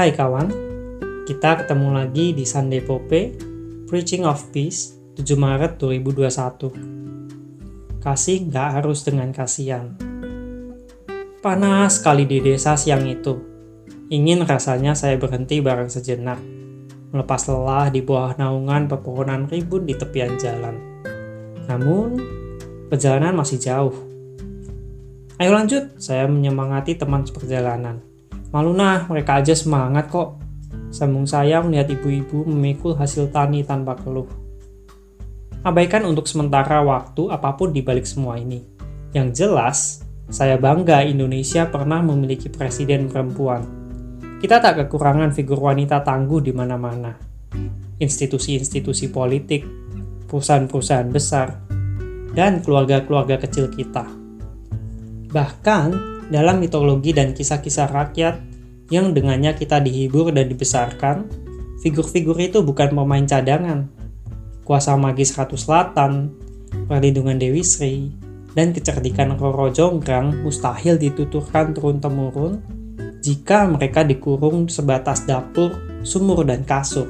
Hai kawan, kita ketemu lagi di Sunday Pope, Preaching of Peace, 7 Maret 2021. Kasih nggak harus dengan kasihan. Panas sekali di desa siang itu. Ingin rasanya saya berhenti bareng sejenak, melepas lelah di bawah naungan pepohonan rimbun di tepian jalan. Namun, perjalanan masih jauh. Ayo lanjut, saya menyemangati teman seperjalanan. Malu nah, mereka aja semangat kok. Sambung saya melihat ibu-ibu memikul hasil tani tanpa keluh. Abaikan untuk sementara waktu apapun di balik semua ini. Yang jelas, saya bangga Indonesia pernah memiliki presiden perempuan. Kita tak kekurangan figur wanita tangguh di mana-mana. Institusi-institusi politik, perusahaan-perusahaan besar, dan keluarga-keluarga kecil kita. Bahkan, dalam mitologi dan kisah-kisah rakyat yang dengannya kita dihibur dan dibesarkan, figur-figur itu bukan pemain cadangan. Kuasa magis Ratu Selatan, perlindungan Dewi Sri, dan kecerdikan Roro Jonggrang mustahil dituturkan turun-temurun jika mereka dikurung sebatas dapur, sumur, dan kasur.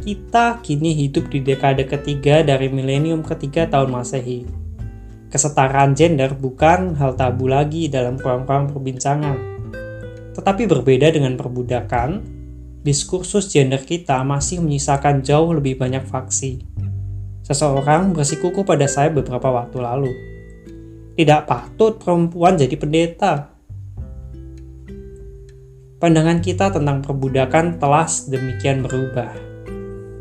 Kita kini hidup di dekade ketiga dari milenium ketiga tahun Masehi. Kesetaraan gender bukan hal tabu lagi dalam ruang-ruang perbincangan. Tetapi berbeda dengan perbudakan, diskursus gender kita masih menyisakan jauh lebih banyak faksi. Seseorang bersikukuh pada saya beberapa waktu lalu. Tidak patut perempuan jadi pendeta. Pandangan kita tentang perbudakan telah sedemikian berubah.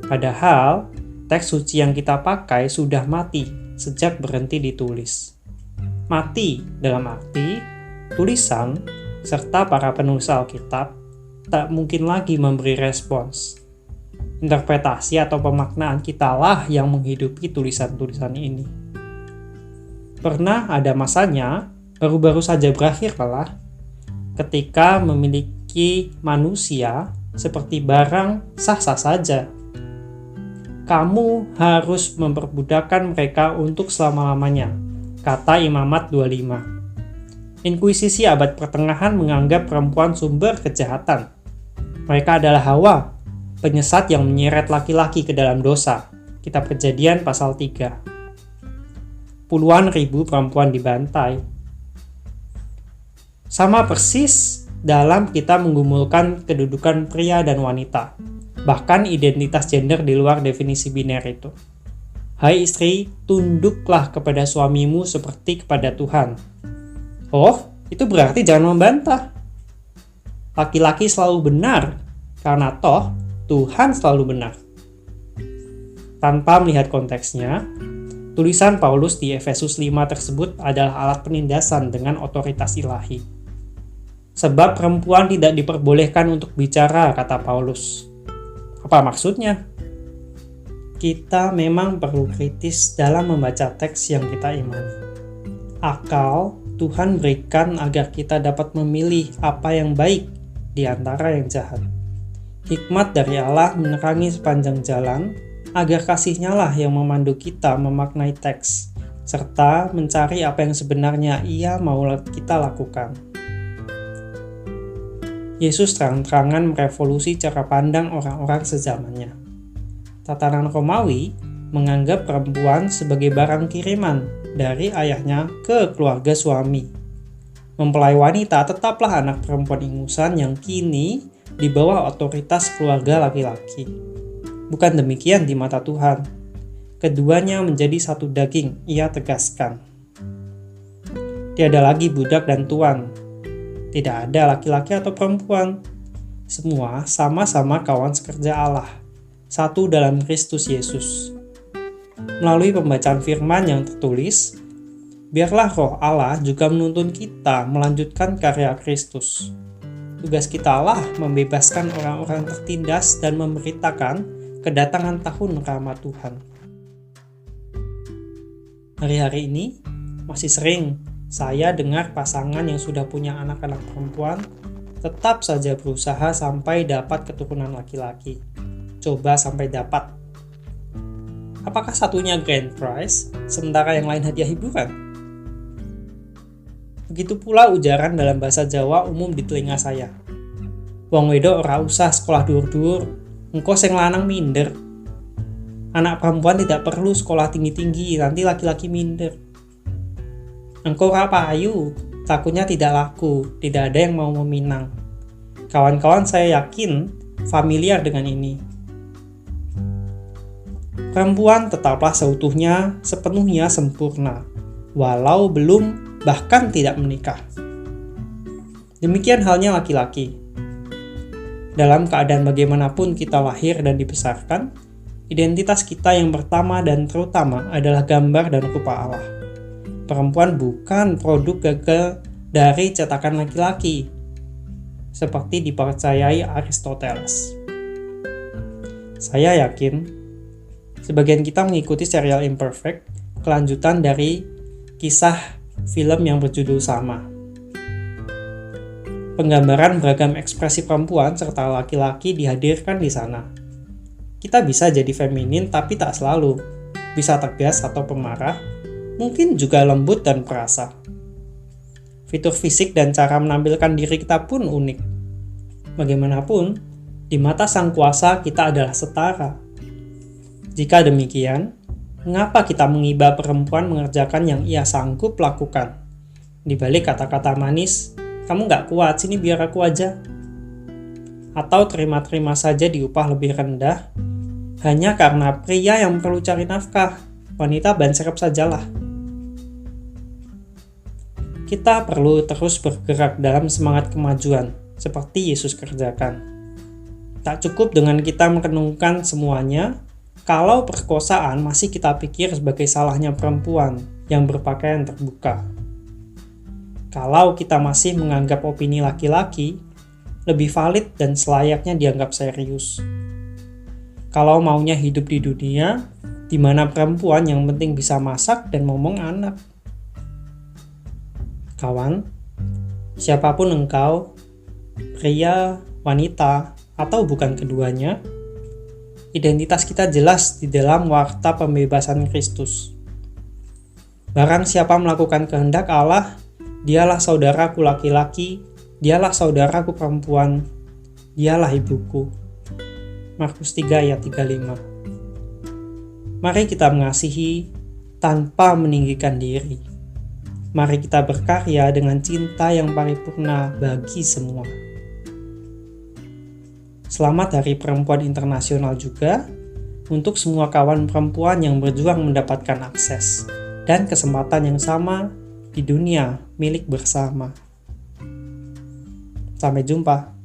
Padahal, teks suci yang kita pakai sudah mati sejak berhenti ditulis. Mati dalam arti tulisan serta para penulis Alkitab tak mungkin lagi memberi respons. Interpretasi atau pemaknaan kitalah yang menghidupi tulisan-tulisan ini. Pernah ada masanya, baru-baru saja berakhir malah, ketika memiliki manusia seperti barang sah-sah saja. Kamu harus memperbudakkan mereka untuk selama-lamanya, kata Imamat 25. Inkuisisi abad pertengahan menganggap perempuan sumber kejahatan. Mereka adalah Hawa, penyesat yang menyeret laki-laki ke dalam dosa. Kitab Kejadian pasal 3. Puluhan ribu perempuan dibantai. Sama persis dalam kita menggumulkan kedudukan pria dan wanita. Bahkan identitas gender di luar definisi biner itu. Hai istri, tunduklah kepada suamimu seperti kepada Tuhan. Oh, itu berarti jangan membantah. Laki-laki selalu benar, karena toh Tuhan selalu benar. Tanpa melihat konteksnya, tulisan Paulus di Efesus 5 tersebut adalah alat penindasan dengan otoritas ilahi. Sebab perempuan tidak diperbolehkan untuk bicara, kata Paulus. Apa maksudnya? Kita memang perlu kritis dalam membaca teks yang kita imani. Akal Tuhan berikan agar kita dapat memilih apa yang baik di antara yang jahat. Hikmat dari Allah menerangi sepanjang jalan agar kasih-Nya lah yang memandu kita memaknai teks, serta mencari apa yang sebenarnya Ia mau kita lakukan. Yesus terang-terangan merevolusi cara pandang orang-orang sezamannya. Tatanan Romawi menganggap perempuan sebagai barang kiriman dari ayahnya ke keluarga suami. Mempelai wanita tetaplah anak perempuan ingusan yang kini di bawah otoritas keluarga laki-laki. Bukan demikian di mata Tuhan. Keduanya menjadi satu daging, Ia tegaskan. Tiada lagi budak dan tuan. Tidak ada laki-laki atau perempuan. Semua sama-sama kawan sekerja Allah, satu dalam Kristus Yesus. Melalui pembacaan firman yang tertulis, biarlah Roh Allah juga menuntun kita melanjutkan karya Kristus. Tugas kita lah membebaskan orang-orang tertindas dan memberitakan kedatangan tahun rahmat Tuhan. Hari-hari ini masih sering saya dengar pasangan yang sudah punya anak-anak perempuan tetap saja berusaha sampai dapat keturunan laki-laki. Coba sampai dapat. Apakah satunya grand prize, sementara yang lain hadiah hiburan? Begitu pula ujaran dalam bahasa Jawa umum di telinga saya. Wong wedok ora usah sekolah dhuwur-dhuwur, engko sing lanang minder. Anak perempuan tidak perlu sekolah tinggi-tinggi, nanti laki-laki minder. Engko ora payu, takutnya tidak laku, tidak ada yang mau meminang. Kawan-kawan saya yakin familiar dengan ini. Perempuan tetaplah seutuhnya, sepenuhnya sempurna, walau belum bahkan tidak menikah. Demikian halnya laki-laki. Dalam keadaan bagaimanapun kita lahir dan dibesarkan, identitas kita yang pertama dan terutama adalah gambar dan rupa Allah. Perempuan bukan produk gagal dari cetakan laki-laki, seperti dipercayai Aristoteles. Saya yakin, sebagian kita mengikuti serial Imperfect, kelanjutan dari kisah film yang berjudul sama. Penggambaran beragam ekspresi perempuan serta laki-laki dihadirkan di sana. Kita bisa jadi feminin tapi tak selalu, bisa tegas atau pemarah, mungkin juga lembut dan perasa. Fitur fisik dan cara menampilkan diri kita pun unik. Bagaimanapun, di mata Sang Kuasa kita adalah setara. Jika demikian, mengapa kita mengiba perempuan mengerjakan yang ia sanggup lakukan? Di balik kata-kata manis, kamu gak kuat, sini biar aku aja. Atau terima-terima saja diupah lebih rendah, hanya karena pria yang perlu cari nafkah, wanita ban serep sajalah. Kita perlu terus bergerak dalam semangat kemajuan, seperti Yesus kerjakan. Tak cukup dengan kita merenungkan semuanya, kalau perkosaan masih kita pikir sebagai salahnya perempuan yang berpakaian terbuka. Kalau kita masih menganggap opini laki-laki lebih valid dan selayaknya dianggap serius. Kalau maunya hidup di dunia, di mana perempuan yang penting bisa masak dan ngomong anak. Kawan, siapapun engkau, pria, wanita, atau bukan keduanya, identitas kita jelas di dalam warta pembebasan Kristus. Barang siapa melakukan kehendak Allah, dialah saudaraku laki-laki, dialah saudaraku perempuan, dialah ibuku. Markus 3 ayat 35. Mari kita mengasihi tanpa meninggikan diri. Mari kita berkarya dengan cinta yang paripurna bagi semua. Selamat Hari Perempuan Internasional juga untuk semua kawan perempuan yang berjuang mendapatkan akses dan kesempatan yang sama di dunia milik bersama. Sampai jumpa.